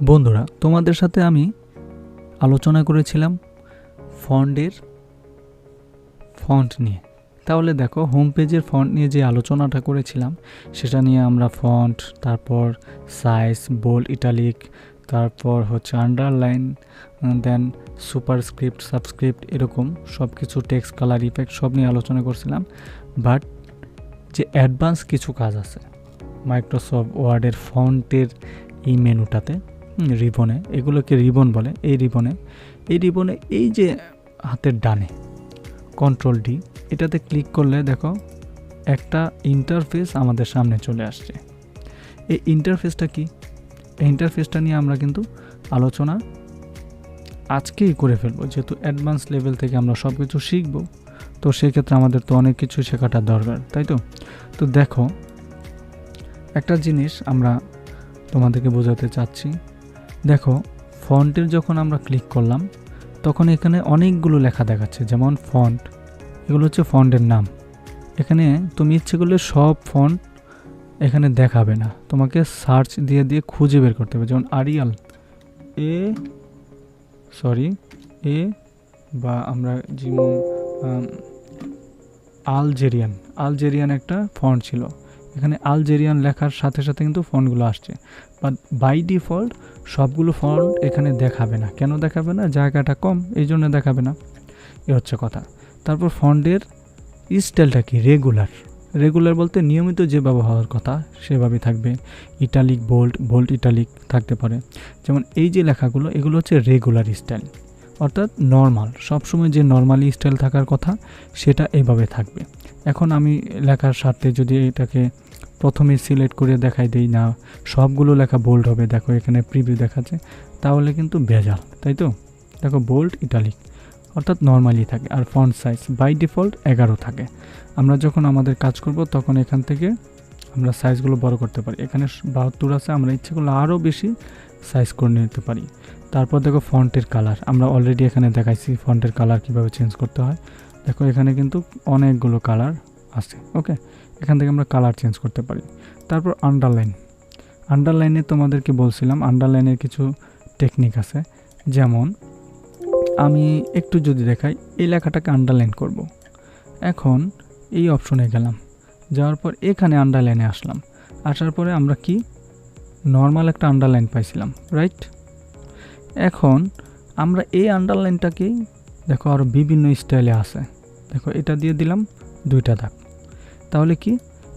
বন্ধুরা, তোমাদের সাথে আমি আলোচনা করেছিলাম ফন্ট নিয়ে। তাহলে দেখো, হোম পেজের ফন্ট নিয়ে যে আলোচনাটা করেছিলাম সেটা নিয়ে আমরা ফন্ট, তারপর সাইজ, বোল্ড, ইটালিক, তারপর হচ্ছে আন্ডারলাইন, দেন সুপারস্ক্রিপ্ট, সাবস্ক্রিপ্ট, এরকম সব কিছু, টেক্সট, কালার, ইফেক্ট সব নিয়ে আলোচনা করছিলাম। বাট যে অ্যাডভান্স কিছু কাজ আছে মাইক্রোসফট ওয়ার্ডের ফন্টের এই মেনুটাতে, রিবনে, এগুলোকে রিবন বলে। এই রিবনে এই যে হাতের ডানে কন্ট্রোল ডি, এটাতে ক্লিক করলে দেখো একটা ইন্টারফেস আমাদের সামনে চলে আসছে। এই ইন্টারফেসটা কি? এই ইন্টারফেসটা নিয়ে আমরা কিন্তু আলোচনা আজকেই করে ফেলবো, যেহেতু অ্যাডভান্স লেভেল থেকে আমরা সব কিছু শিখবো। তো সেক্ষেত্রে আমাদের তো অনেক কিছু শেখাটা দরকার, তাই তো? তো দেখো, একটা জিনিস আমরা তোমাদেরকে বোঝাতে চাচ্ছি। দেখো, ফন্টের যখন আমরা ক্লিক করলাম তখন এখানে অনেকগুলো লেখা দেখাচ্ছে, যেমন ফন্ট, এগুলো হচ্ছে ফন্টের নাম। এখানে তুমি ইচ্ছে করলে সব ফন্ট এখানে দেখাবে না, তোমাকে সার্চ দিয়ে খুঁজে বের করতে হবে। যেমন আরিয়াল এ বা আমরা যেমন আলজেরিয়ান একটা ফন্ট ছিল, এখানে আলজেরিয়ান লেখার সাথে সাথে কিন্তু ফন্টগুলো আসছে। বাট বাই ডিফল্ট সবগুলো ফন্ট এখানে দেখাবে না। কেন দেখাবে না? জায়গাটা কম, এই জন্য দেখাবে না, এ হচ্ছে কথা। তারপর ফন্টের স্টাইলটা কি? রেগুলার বলতে নিয়মিত যে ব্যবহারের কথা সেভাবে থাকবে। ইটালিক, বোল্ড ইটালিক থাকতে পারে। যেমন এই যে লেখাগুলো, এগুলো হচ্ছে রেগুলার স্টাইল, অর্থাৎ নর্মাল, সবসময় যে নর্মালি স্টাইল থাকার কথা সেটা এইভাবে থাকবে। এখন আমি লেখার স্বার্থে যদি এটাকে প্রথমে সিলেক্ট করে দেখাই দিই না, সবগুলো লেখা বোল্ড হবে, দেখো এখানে প্রিভিউ দেখাচ্ছে, তাহলে কিন্তু ভেজাল, তাই তো? দেখো, বোল্ড ইটালিক অর্থাৎ নর্মালি থাকে। আর ফন্ট সাইজ বাই ডিফল্ট 11 থাকে। আমরা যখন আমাদের কাজ করব তখন এখান থেকে আমরা সাইজগুলো বড় করতে পারি। এখানে 72 আছে, আমরা ইচ্ছে করলে আরও বেশি সাইজ করে নিতে পারি। তারপর দেখো ফন্টের কালার, আমরা অলরেডি এখানে দেখাইছি ফন্টের কালার কীভাবে চেঞ্জ করতে হয়। দেখো এখানে কিন্তু অনেকগুলো কালার আছে। ওকে, এখান থেকে আমরা কালার চেঞ্জ করতে পারি। তারপর আন্ডারলাইনে তোমাদেরকে বলছিলাম, আন্ডারলাইনের কিছু টেকনিক আছে। যেমন আমি একটু যদি দেখাই, এই লেখাটাকে আন্ডারলাইন করব। এখন এই অপশনে গেলাম, যাওয়ার পর এখানে আন্ডারলাইনে আসলাম। আসার পরে আমরা কি নর্মাল একটা আন্ডারলাইন পাইছিলাম, রাইট? এখন আমরা এই আন্ডারলাইনটাকেই দেখো আরও বিভিন্ন স্টাইলে আছে। দেখো এটা দিয়ে দিলাম 2টা দাগ। তাহলে কি?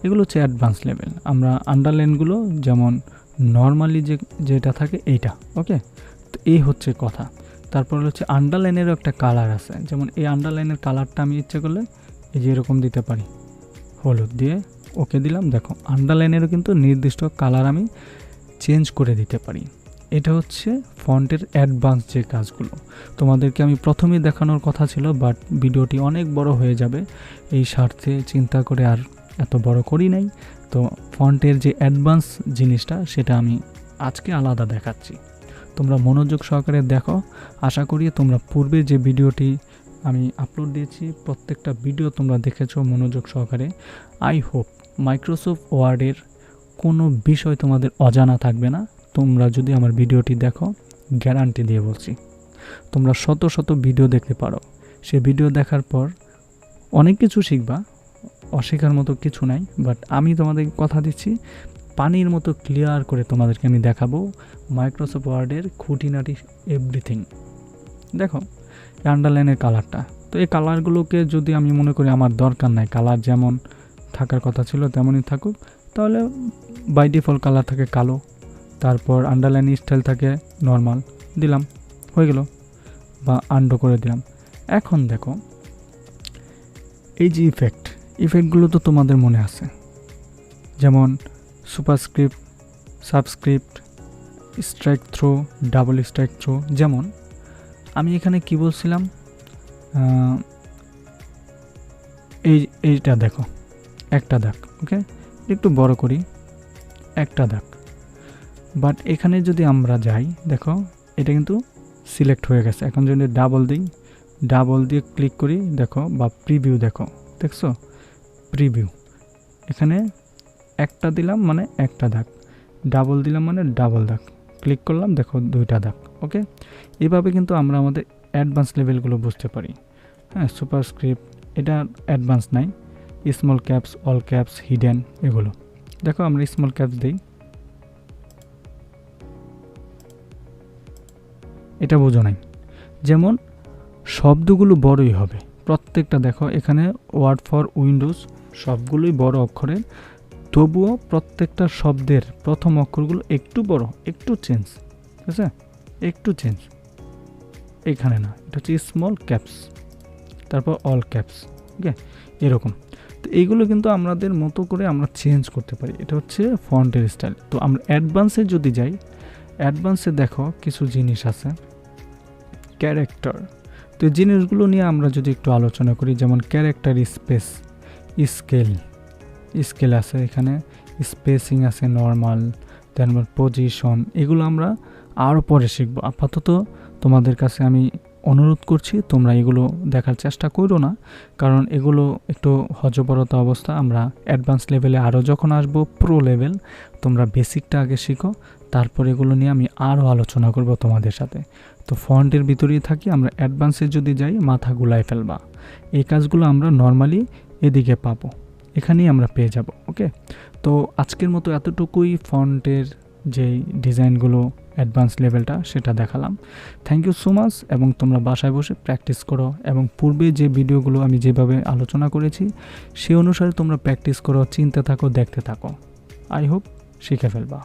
এগুলো হচ্ছে অ্যাডভান্স লেভেল। আমরা আন্ডারলাইনগুলো যেমন নর্মালি যেটা থাকে এইটা, ওকে? তো এই হচ্ছে কথা। তারপর হচ্ছে আন্ডারলাইনেরও একটা কালার আছে। যেমন এই আন্ডারলাইনের কালারটা আমি ইচ্ছে করলে এই যে এরকম দিতে পারি, হলুদ দিয়ে ওকে দিলাম। দেখো, আন্ডারলাইনেরও কিন্তু নির্দিষ্ট কালার আমি চেঞ্জ করে দিতে পারি। এটা হচ্ছে ফন্টের অ্যাডভান্স যে কাজগুলো। তোমাদেরকে আমি প্রথমেই দেখানোর কথা ছিল, বাট ভিডিওটি অনেক বড় হয়ে যাবে, এই স্বার্থে চিন্তা করে আর এত বড় করি নাই। তো ফন্টের যে অ্যাডভান্স জিনিসটা সেটা আমি আজকে আলাদা দেখাচ্ছি। তোমরা মনোযোগ সহকারে দেখো। আশা করি তোমরা পূর্বে যে ভিডিওটি আমি আপলোড দিয়েছি প্রত্যেকটা ভিডিও তোমরা দেখেছো মনোযোগ সহকারে। আই হোপ মাইক্রোসফট ওয়ার্ডের কোনো বিষয় তোমাদের অজানা থাকবে না। তোমরা যদি আমার ভিডিওটি দেখো, গ্যারান্টি দিয়ে বলছি, তোমরা শত ভিডিও দেখতে পারো। সে ভিডিও দেখার পর অনেক কিছু শিখবা, অশেখার মতো কিছু নাই। বাট আমি তোমাদেরকে কথা দিচ্ছি, পানির মতো ক্লিয়ার করে তোমাদেরকে আমি দেখাবো মাইক্রোসফট ওয়ার্ডের খুঁটিনাটি এভরিথিং। দেখো আন্ডারলাইনের কালারটা, তো এই কালারগুলোকে যদি আমি মনে করি আমার দরকার নাই, কালার যেমন থাকার কথা ছিল তেমনই থাকুক, তাহলে বাই ডিফল্ট কালার থাকে কালো। তারপর আন্ডারলাইন স্টাইল থাকে নর্মাল, দিলাম, হয়ে গেল, বা আন্ডো করে দিলাম। এখন দেখো এই যে ইফেক্টগুলো তো তোমাদের মনে আছে, যেমন superscript, subscript, strike through, double strike through. যেমন আমি এখানে কি বলছিলাম, এইটা দেখো একটা দাগ, ওকে, একটু বড় করি, একটা দাগ। বাট এখানে যদি আমরা যাই, দেখো এটা কিন্তু সিলেক্ট হয়ে গেছে। এখন যদি ডাবল দিয়ে ক্লিক করি, দেখো, বা প্রিভিউ দেখছো প্রিভিউ, এখানে একটা দিলাম মানে একটা দাগ, ডাবল দিলাম মানে ডাবল দাগ, ক্লিক করলাম, দেখো 2টা দাগ। ওকে, এভাবে কিন্তু আমরা আমাদের অ্যাডভান্স লেভেলগুলো বুঝতে পারি। হ্যাঁ, সুপারস্ক্রিপ্ট এটা অ্যাডভান্স নাই, small caps, all caps, hidden, এগুলো দেখো। আমরা স্মল ক্যাপস দিই, এটা বোঝো নাই। যেমন শব্দগুলো বড়ই হবে প্রত্যেকটা, দেখো এখানে ওয়ার্ড ফর উইন্ডোজ সবগুলোই বড় অক্ষরের, তবুও প্রত্যেকটা শব্দের প্রথম অক্ষরগুলো একটু বড়, একটু চেঞ্জ, ঠিক আছে, একটু চেঞ্জ। এখানে না, এটা হচ্ছে স্মল ক্যাপস, তারপর অল ক্যাপস। ওকে, এরকম। তো এইগুলো কিন্তু আমাদের মতো করে আমরা চেঞ্জ করতে পারি, এটা হচ্ছে ফন্টের স্টাইল। তো আমরা অ্যাডভান্সে যদি যাই, অ্যাডভান্সে দেখো কিছু জিনিস আছে, ক্যারেক্টার। তো এই জিনিসগুলো নিয়ে আমরা যদি একটু আলোচনা করি, যেমন ক্যারেক্টার স্পেস, স্কেল আছে এখানে, স্পেসিং আছে, নর্মাল, তারপর পজিশন, এগুলো আমরা আরও পরে শিখব। আপাতত তোমাদের কাছে আমি অনুরোধ করছি তোমরা এগুলো দেখার চেষ্টা করো না, কারণ এগুলো একটু হজবরতা অবস্থা। আমরা অ্যাডভান্স লেভেলে আরও যখন আসবো, প্রো লেভেল, তোমরা বেসিকটা আগে শিখো, তারপর এগুলো নিয়ে আমি আরও আলোচনা করব তোমাদের সাথে। তো ফন্টের ভিতরেই থাকি, আমরা অ্যাডভান্সে যদি যাই মাথা গুলায় ফেলবা। এই কাজগুলো আমরা নর্মালি এদিকে পাবো, এখানেই আমরা পেয়ে যাব। ওকে, তো আজকের মতো এতটুকুই ফন্টের যেই ডিজাইনগুলো অ্যাডভান্স লেভেলটা সেটা দেখালাম। থ্যাংক ইউ সো মাচ, এবং তোমরা বাসায় বসে প্র্যাকটিস করো, এবং পূর্বে যে ভিডিওগুলো আমি যেভাবে আলোচনা করেছি সেই অনুসারে তোমরা প্র্যাকটিস করো, চিনতে থাকো, দেখতে থাকো। আই হোপ শিখে ফেলবা।